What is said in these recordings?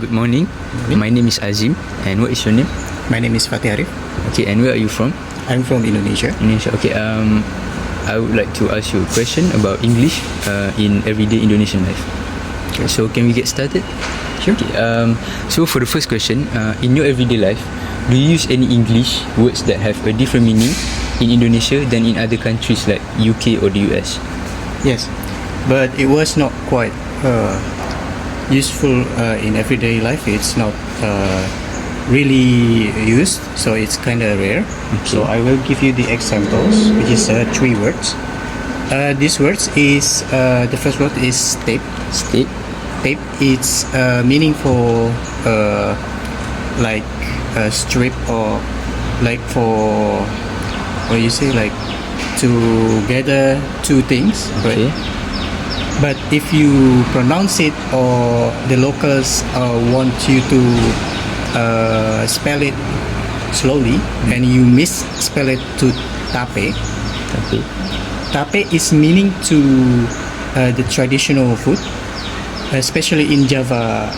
Good morning. My name is Azim. And what is your name? My name is Fatih Arif. Okay, and where are you from? I'm from Indonesia. Indonesia. Okay, I would like to ask you a question about English in everyday Indonesian life. Okay, so can we get started? Sure. Okay, so for the first question, in your everyday life, do you use any English words that have a different meaning in Indonesia than in other countries like UK or the US? Yes, but it was not quite useful in everyday life. It's not really used, so it's kind of rare. Okay. So I will give you the examples, which is 3 words. These words is the first word is tape. Tape. Tape. It's meaning for like a strip, or like for what you say, like to gather 2 things. Okay. Right? But if you pronounce it, or the locals want you to spell it slowly, and you misspell it to tape. Tape. Tape is meaning to the traditional food, especially in Java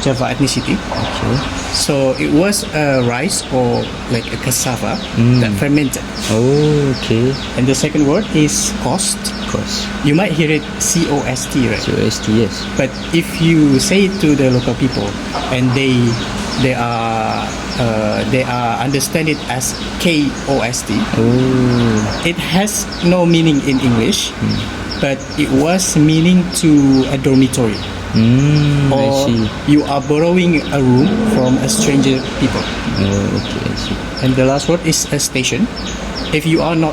ethnicity. Okay. So it was a rice or like a cassava that fermented. Oh, okay. And the second word is cost. Cost. You might hear it COST, right? COST, yes. But if you say it to the local people, and they are understand it as KOST, it has no meaning in English, but it was meaning to a dormitory. I see. You are borrowing a room from a stranger people. Oh, okay, I see. And the last word is a station. If you are not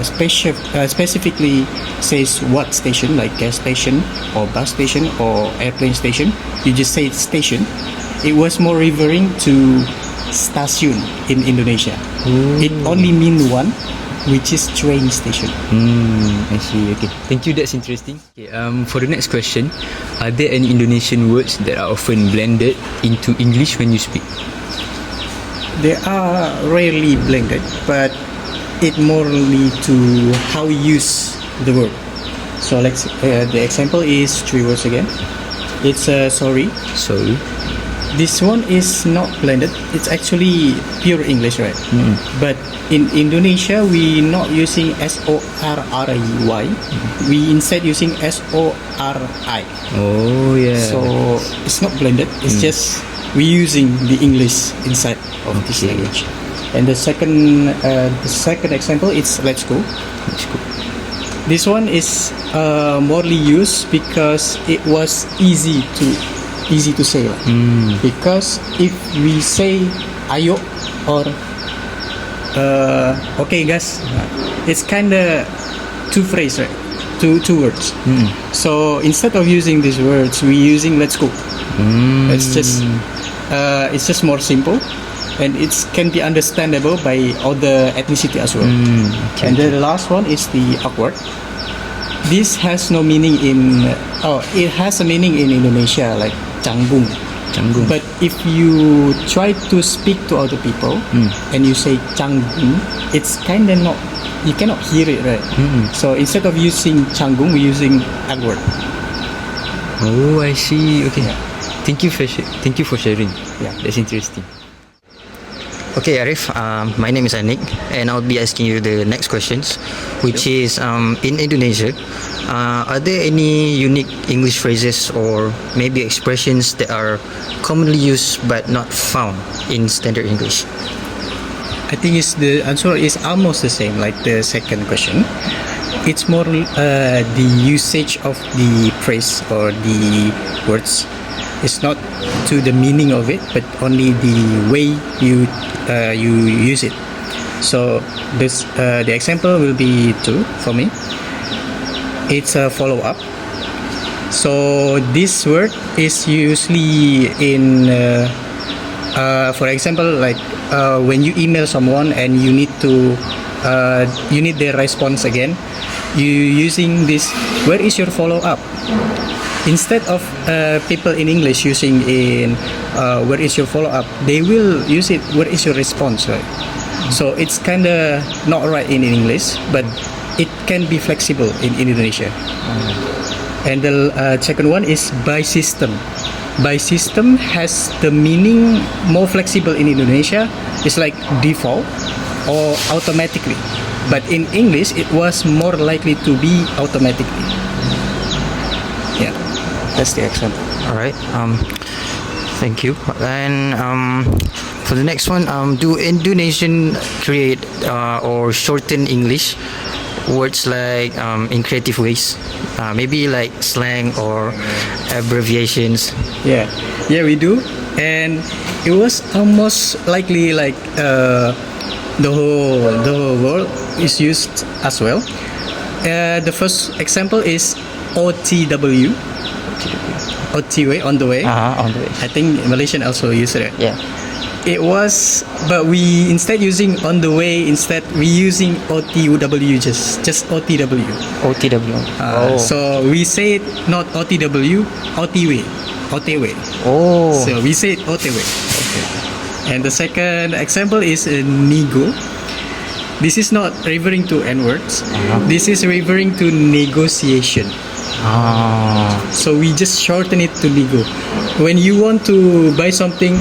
specifically says what station, like gas station or bus station or airplane station, you just say station. It was more referring to stasiun in Indonesia. It only means one, which is train station. I see. Okay, thank you. That's interesting. Okay, for the next question, are there any Indonesian words that are often blended into English when you speak? They are rarely blended, but it more lead to how you use the word. So let's the example is 3 words again. It's sorry. Sorry. This one is not blended. It's actually pure English, right? But in Indonesia, we not using SORRY. We instead using SORI. Oh, yeah. So it's not blended. It's just we using the English inside of this language. And the second example is let's go. Let's go. This one is morely used because it was easy to say. Because if we say ayo or okay guys, it's kind of 2 phrases, right? Two words. So instead of using these words, we using let's go. It's just more simple, and it can be understandable by other ethnicity as well. Okay. And the last one is the awkward. This has no meaning it has a meaning in Indonesia, like canggung. Canggung. But if you try to speak to other people and you say canggung, it's kind of not, you cannot hear it, right? So instead of using canggung, we're using awkward. Oh, I see. Okay. Yeah. Thank you for sharing. Yeah. That's interesting. Okay, Arif, my name is Anik, and I'll be asking you the next questions, which is in Indonesia, are there any unique English phrases or maybe expressions that are commonly used but not found in standard English? I think the answer is almost the same like the second question. It's more the usage of the phrase or the words. It's not to the meaning of it, but only the way you use it. So the example will be 2 for me. It's a follow-up. So this word is usually in for example, like when you email someone and you need their response again, you using this, where is your follow-up? Instead of people in English using in where is your follow-up, they will use it, where is your response, right? So it's kind of not right in English, but it can be flexible in Indonesia. And the second one is by system. By system has the meaning more flexible in Indonesia. It's like default or automatically. But in English, it was more likely to be automatically. Yeah, that's the example. All right. Thank you. And for the next one, do Indonesian create or shorten English words like in creative ways? Maybe like slang or abbreviations. Yeah, we do, and it was almost likely like the whole world is used as well. The first example is OTW. OTW, on the way. On the way. I think Malaysian also use it. Yeah. It was, but we instead using on the way. Instead, we using OTW, just OTW. OTW. So we say it not OTW, OTW, OTW. Oh. So we say it OTW. And the second example is nego. This is not referring to N words. This is referring to negotiation. So we just shorten it to nego. When you want to buy something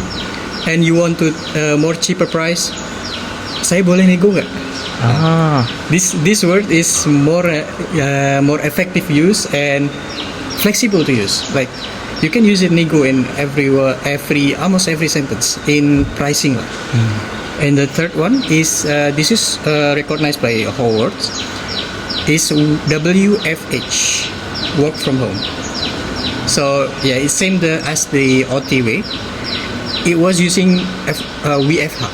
and you want to more cheaper price, saya boleh nego nggak? This word is more effective use and flexible to use. Like you can use it nego in almost every sentence in pricing. And the third one is this is recognized by whole words. Is WFH, work from home. So yeah, it's same as the OTW. It was using WFH.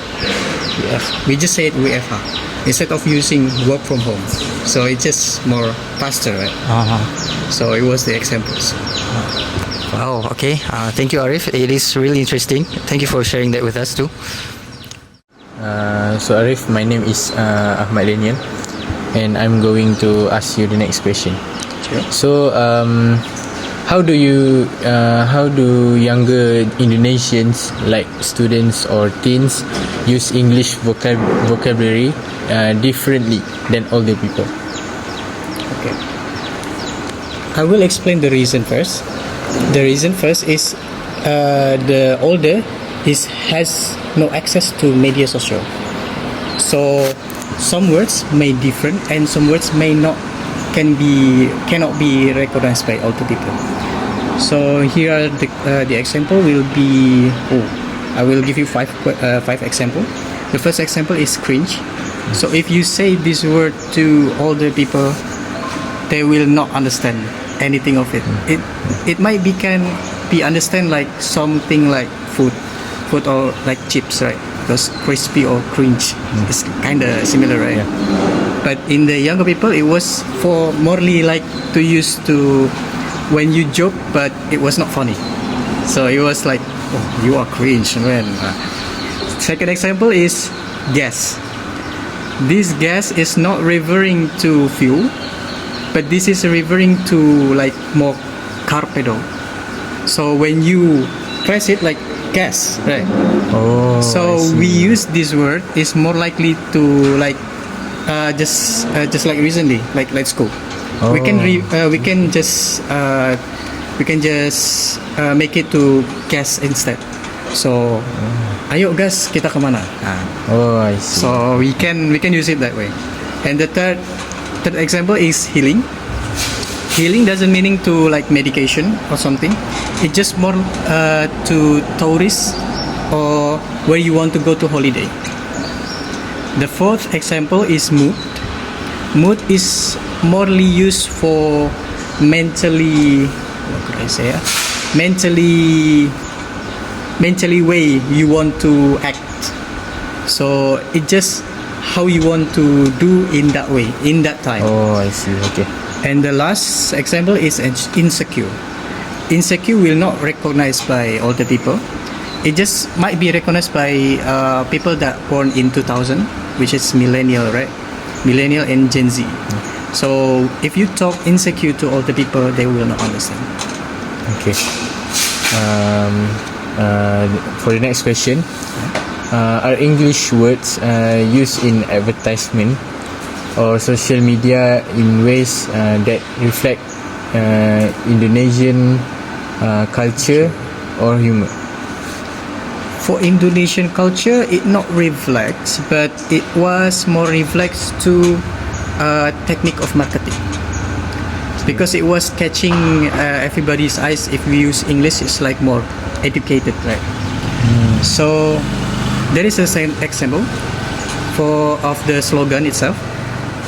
We just said WFH instead of using work from home. So it's just more faster, right? So it was the examples. Wow. Okay. Thank you, Arif. It is really interesting. Thank you for sharing that with us too. So Arif, my name is Ahmad Daniel, and I'm going to ask you the next question. Sure. So how do younger Indonesians, like students or teens, use English vocabulary differently than older people? Okay. I will explain the reason first. The reason first is the older has no access to media social. So some words may different and some words may not cannot be recognized by older people. So here are the example will be. I will give you five example. The first example is cringe. So if you say this word to older people, they will not understand anything of it. It might can be understand like something like food or like chips, right? Because crispy or cringe is kind of similar, right? Yeah. But in the younger people, it was for morely like to use to when you joke, but it was not funny. So it was like, oh, you are cringe, man. Second example is gas. This gas is not referring to fuel, but this is referring to like more car pedal. So when you press it like gas, right? Oh. So we use this word is more likely to like just like recently, like let's go. Oh. We can just make it to gas instead. So ayo gas, kita kemana? Oh, I see. So we can use it that way. And the third example is healing. Healing doesn't meaning to like medication or something. It's just more to tourists or where you want to go to holiday. The fourth example is mood. Mood is morely used for mentally, what could I say? Mentally way you want to act. So it just how you want to do in that way, in that time. Oh, I see. Okay. And the last example is insecure. Insecure will not recognized by older people. It just might be recognized by people that born in 2000, which is millennial, right? Millennial and Gen Z. So if you talk insecure to older people, they will not understand. Okay. For the next question, are English words used in advertisement or social media in ways that reflect Indonesian culture or humor? For Indonesian culture, it not reflects, but it was more reflects to technique of marketing. Because it was catching everybody's eyes. If we use English, it's like more educated, right? So there is a same example for of the slogan itself.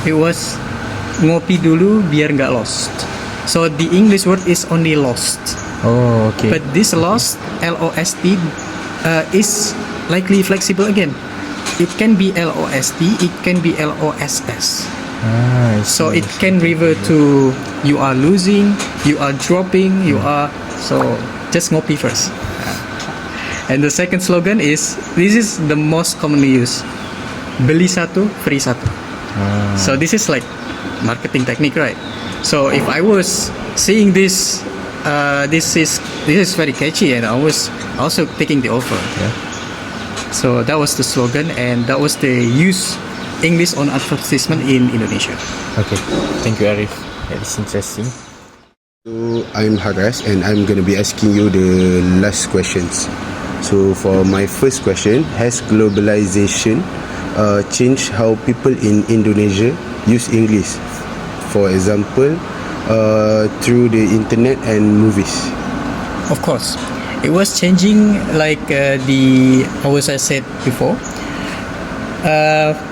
It was ngopi dulu biar nggak lost. So the English word is only lost. Oh, okay. But this lost, L-O-S-T, is likely flexible again. It can be L-O-S-T, it can be L-O-S-S. I see, So it I see. can refer to you are losing, you are dropping, you are... So just ngopi first. And the second slogan is, this is the most commonly used. Beli satu, free satu. So this is like marketing technique, right? So if I was seeing this, this is very catchy, and I was also taking the offer. Yeah. So that was the slogan, and that was the use English on advertisement in Indonesia. Okay. Thank you, Arif. That is interesting. So I'm Haras and I'm going to be asking you the last questions. So for my first question, has globalization changed how people in Indonesia use English? For example, through the internet and movies. Of course, it was changing like as I said before.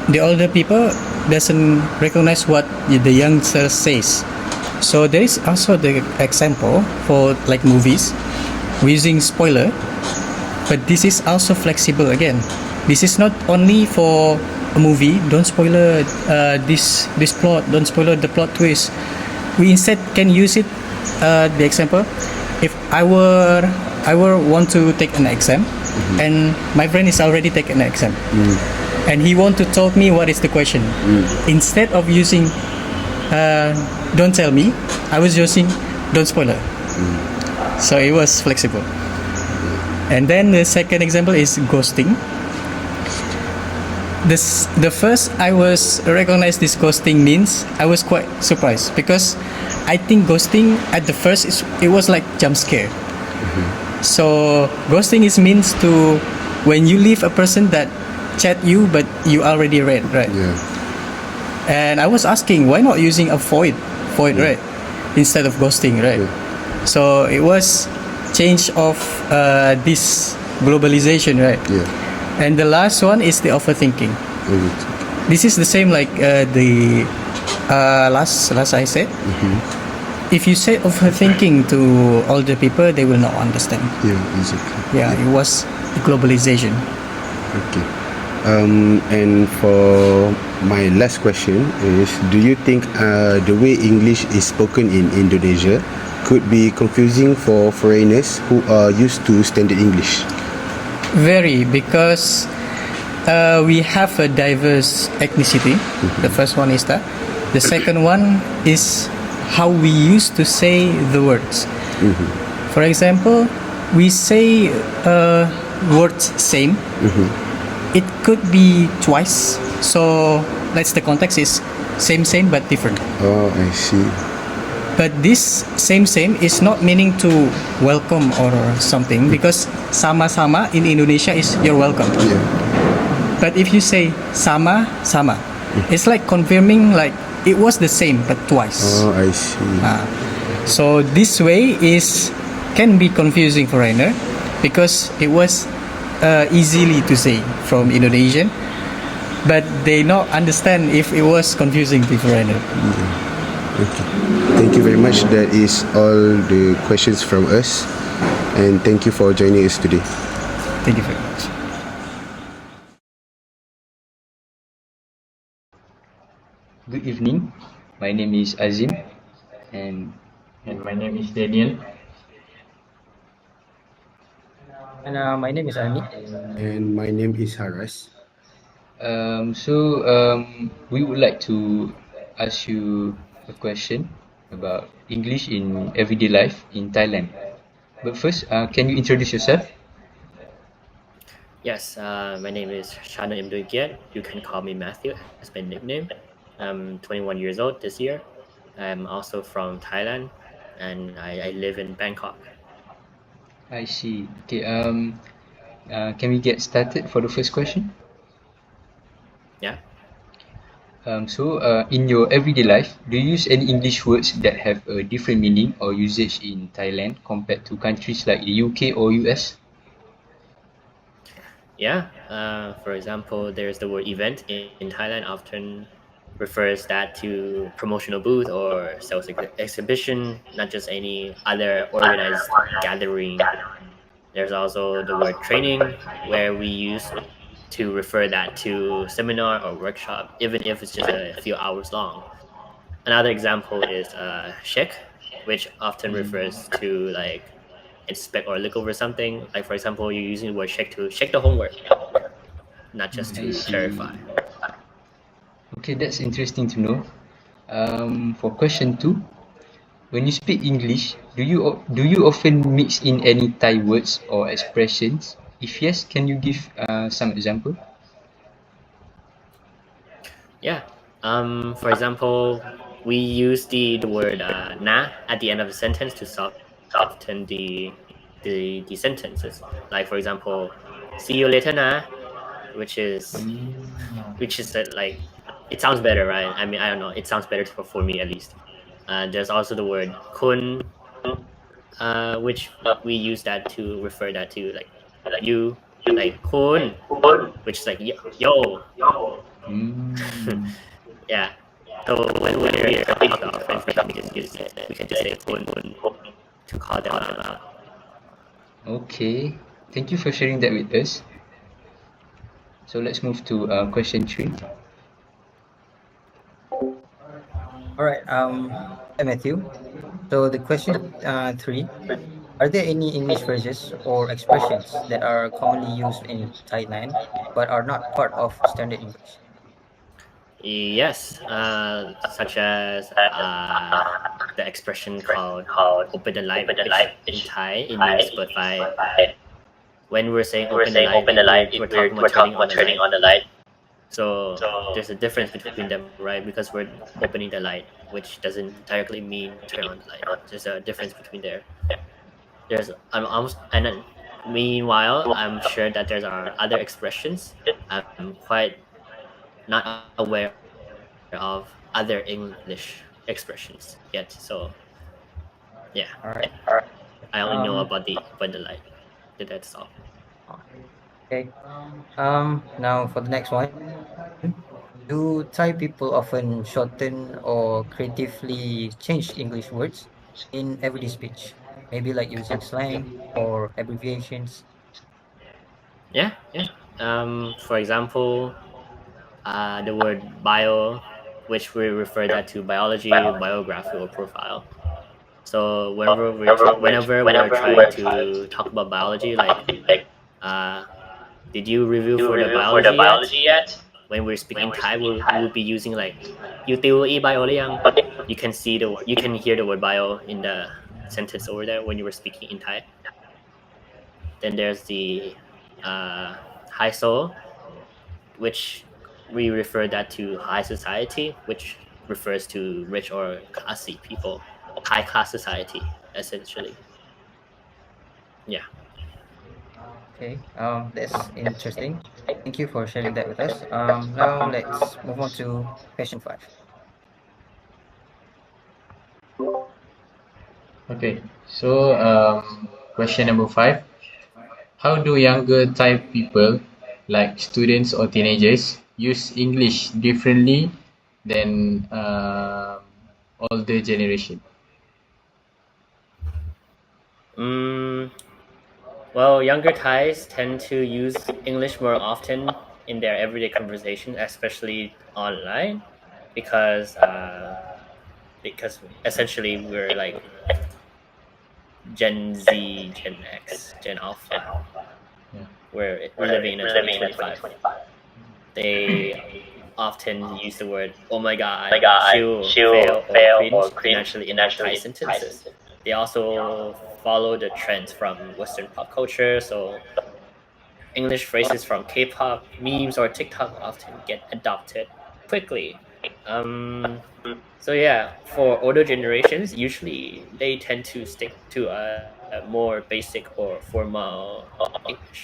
The older people doesn't recognize what the youngster says. So there is also the example for like movies, we're using spoiler, but this is also flexible again. This is not only for a movie. Don't spoiler this plot. Don't spoiler the plot twist. We instead can use it. The example, if I were want to take an exam, and my friend is already taken an exam, and he want to tell me what is the question. Instead of using don't tell me, I was using don't spoiler. So it was flexible. And then the second example is ghosting. The first I was recognized this ghosting means, I was quite surprised, because I think ghosting at the first it was like jump scare. So ghosting is means to when you leave a person that chat you but you already read, right? Yeah. And I was asking, why not using avoid, right, instead of ghosting, right? So it was change of this globalization, right? Yeah. And the last one is the overthinking. This is the same like the last I said. If you say overthinking to older people, they will not understand. Yeah, exactly. Yeah, it was the globalization. Okay. And for my last question is, do you think the way English is spoken in Indonesia could be confusing for foreigners who are used to standard English? Very, because we have a diverse ethnicity. The first one is that. The second one is how we used to say the words. For example, we say words same. It could be twice. So let's the context is same but different. Oh, I see. But this same is not meaning to welcome or something, because sama-sama in Indonesia is you're welcome. Yeah. But if you say sama, it's like confirming like it was the same but twice. Oh, I see. So this way can be confusing foreigner, because it was easily to say from Indonesian, but they not understand if it was confusing to foreigner. Okay. Thank you very much. That is all the questions from us, and thank you for joining us today. Thank you very much. Good evening. My name is Azim, and My name is Daniel. And my name is Ani. And my name is Haras. We would like to ask you a question about English in everyday life in Thailand. But first, can you introduce yourself? Yes, my name is Shana Imdugiat. You can call me Matthew as my nickname. I'm 21 years old this year. I'm also from Thailand. and I live in Bangkok. I see. Okay. Can we get started for the first question? Yeah. In your everyday life, do you use any English words that have a different meaning or usage in Thailand compared to countries like the UK or US? Yeah. For example, there's the word event in Thailand often refers that to promotional booth or sales exhibition, not just any other organized gathering. There's also the word training, where we use to refer that to seminar or workshop, even if it's just a few hours long. Another example is check, which often refers to like inspect or look over something. Like for example, you're using the word check to check the homework, not just I to see. clarify. Okay, that's interesting to know. For question two, when you speak English, do you often mix in any Thai words or expressions? If yes, can you give some example? Yeah. For example, we use the word na at the end of the sentence to soften the sentences. Like for example, see you later na, which is like it sounds better, right? I mean, I don't know. It sounds better for me at least. There's also the word kun, which we use that to refer that to like you, like kun, which is like yo. Mm, Yeah. So when we're pissed off and we can use it, we can just say kun to call them out. okay. Thank you for sharing that with us. So let's move to question three. All right. Hi, Matthew. So the question three: Are there any English phrases or expressions that are commonly used in Thailand but are not part of standard English? Yes, such as the expression called "open the light," which in Thai it means "เปิดไฟ." When we're saying "open the light," we're talking about turning on the light. So there's a difference between them, right? Because we're opening the light, which doesn't directly mean turn on the light. There's a difference between there. There's I'm almost and then meanwhile, I'm sure that there's are other expressions. I'm quite not aware of other English expressions yet. So yeah, All right. I only know Um, about the light. That's all. okay. Now for the next one. Do Thai people often shorten or creatively change English words in everyday speech? Maybe like using slang or abbreviations. Yeah, yeah. For example, the word bio, which we refer that to biology, biography, or profile. So whenever we're trying to talk about biology, like, uh, did you review for the biology yet? When we're speaking Thai, we'll be using like, you tiêu y bioหรือยัง? You can see you can hear the word bio in the sentence over there when you were speaking in Thai. Then there's the high soul, which we refer that to high society, which refers to rich or classy people, high class society, essentially. Yeah. Okay, that's interesting. Thank you for sharing that with us. Now let's move on to question five. Okay, so question number five. How do younger Thai people, like students or teenagers, use English differently than older generation? Mm, well, younger Thais tend to use English more often in their everyday conversation, especially online, because because essentially we're like Gen Z, Gen X, Gen Alpha. Yeah. We're living in a 2025. They often use the word "oh my god," "chill," "fail," or "cringe" naturally in their Thai sentences. They also follow the trends from Western pop culture, so English phrases from K-pop, memes, or TikTok often get adopted quickly. So yeah, for older generations, usually they tend to stick to a more basic or formal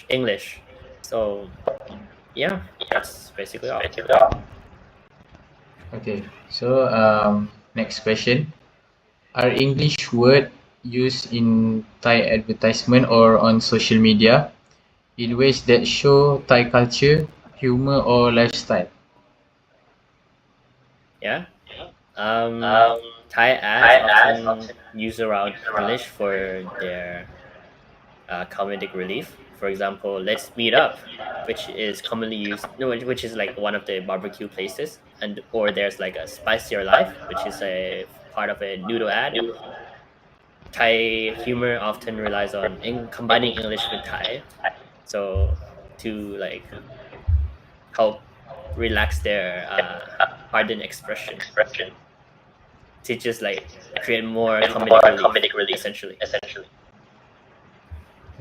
English. So yeah, that's basically all. Okay, so next question. Are English word used in Thai advertisement or on social media in ways that show Thai culture, humor, or lifestyle? Yeah. Um, Thai ads often use around English for their comedic relief. For example, "Let's meet up," which is commonly used, no, which is like one of the barbecue places, and or there's like a "Spicier Life," which is a part of a noodle ad. Thai humor often relies on combining English with Thai, so to like help relax their pardon expression, to just like create more comedic relief, essentially.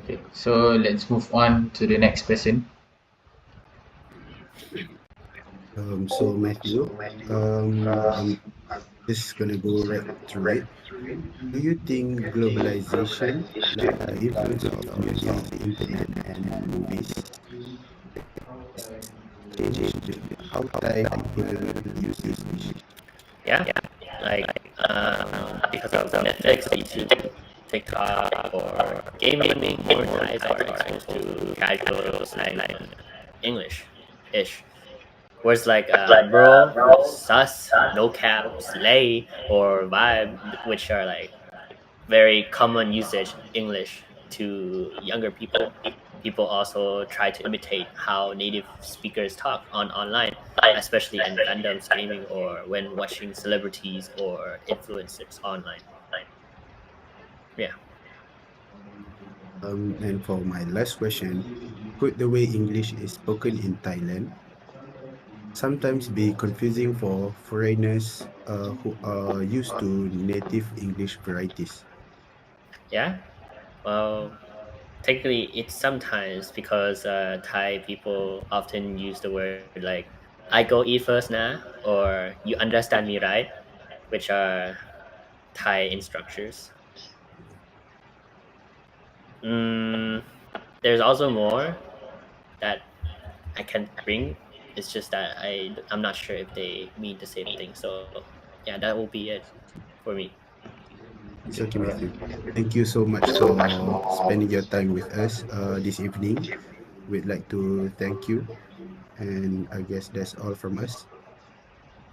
Okay, so let's move on to the next question. So Matthew, I'm just gonna go right through it. Do you think globalization, like the influence of music, internet, and movies, changed how Thai people use English? Yeah, like because of Netflix, YouTube, TikTok, or gaming, more Thais are exposed to casual slang English ish. Words like bro, sus, no cap, slay, or vibe, which are like very common usage English to younger people. People also try to imitate how native speakers talk on online, especially in fandoms, gaming, or when watching celebrities or influencers online. Yeah. And for my last question, could the way English is spoken in Thailand sometimes be confusing for foreigners who are used to native English varieties? Yeah. Well, technically, it's sometimes because Thai people often use the word like "I go eat first, nah," or "You understand me, right?" which are Thai instructors. Mm, there's also more that I can bring. It's just that I'm not sure if they mean the same thing. So yeah, that will be it for me. It's okay, Matthew. Thank you so much for spending your time with us this evening. We'd like to thank you, and I guess that's all from us.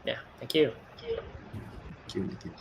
Yeah. Thank you. Thank you, Matthew.